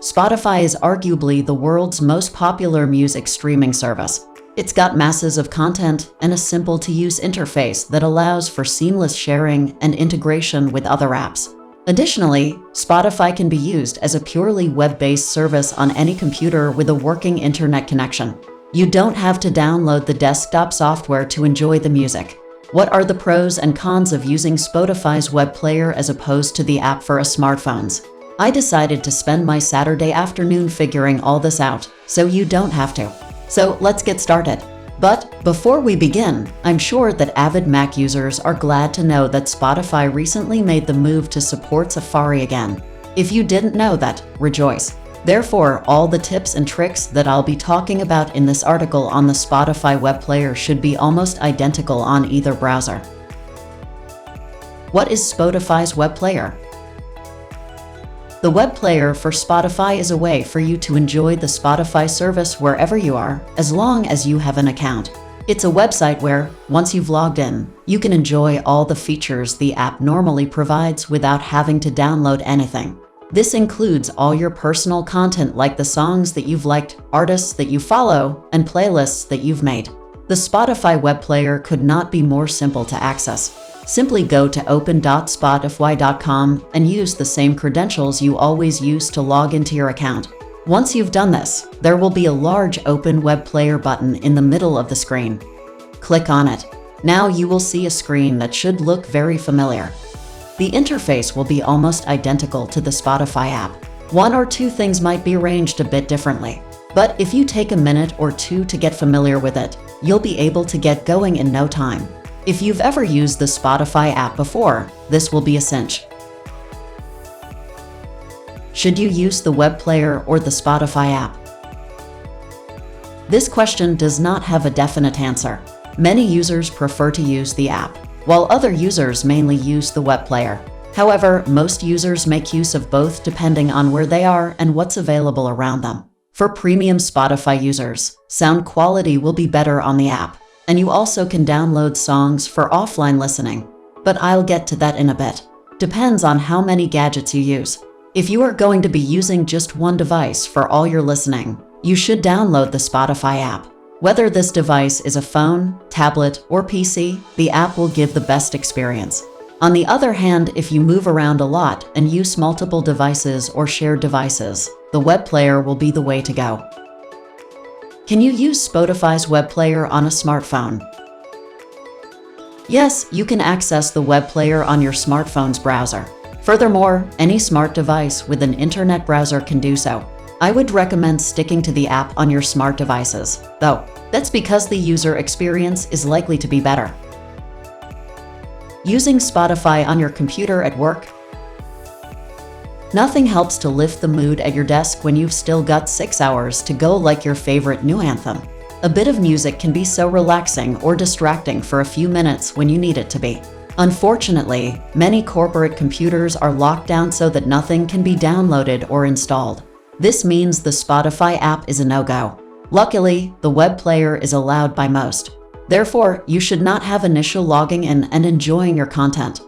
Spotify is arguably the world's most popular music streaming service. It's got masses of content and a simple-to-use interface that allows for seamless sharing and integration with other apps. Additionally, Spotify can be used as a purely web-based service on any computer with a working internet connection. You don't have to download the desktop software to enjoy the music. What are the pros and cons of using Spotify's web player as opposed to the app for smartphones? I decided to spend my Saturday afternoon figuring all this out, so you don't have to. So let's get started. But before we begin, I'm sure that avid Mac users are glad to know that Spotify recently made the move to support Safari again. If you didn't know that, rejoice. Therefore, all the tips and tricks that I'll be talking about in this article on the Spotify web player should be almost identical on either browser. What is Spotify's web player? The web player for Spotify is a way for you to enjoy the Spotify service wherever you are, as long as you have an account. It's a website where, once you've logged in, you can enjoy all the features the app normally provides without having to download anything. This includes all your personal content like the songs that you've liked, artists that you follow, and playlists that you've made. The Spotify web player could not be more simple to access. Simply go to open.spotify.com and use the same credentials you always use to log into your account. Once you've done this, there will be a large Open Web Player button in the middle of the screen. Click on it. Now you will see a screen that should look very familiar. The interface will be almost identical to the Spotify app. One or two things might be arranged a bit differently, but if you take a minute or two to get familiar with it, you'll be able to get going in no time. If you've ever used the Spotify app before, this will be a cinch. Should you use the web player or the Spotify app? This question does not have a definite answer. Many users prefer to use the app, while other users mainly use the web player. However, most users make use of both depending on where they are and what's available around them. For premium Spotify users, sound quality will be better on the app, and you also can download songs for offline listening. But I'll get to that in a bit. Depends on how many gadgets you use. If you are going to be using just one device for all your listening, you should download the Spotify app. Whether this device is a phone, tablet, or PC, the app will give the best experience. On the other hand, if you move around a lot and use multiple devices or shared devices, the web player will be the way to go. Can you use Spotify's web player on a smartphone? Yes, you can access the web player on your smartphone's browser. Furthermore, any smart device with an internet browser can do so. I would recommend sticking to the app on your smart devices, though. That's because the user experience is likely to be better. Using Spotify on your computer at work? Nothing helps to lift the mood at your desk when you've still got 6 hours to go like your favorite new anthem. A bit of music can be so relaxing or distracting for a few minutes when you need it to be. Unfortunately, many corporate computers are locked down so that nothing can be downloaded or installed. This means the Spotify app is a no-go. Luckily, the web player is allowed by most. Therefore, you should not have initial logging in and enjoying your content.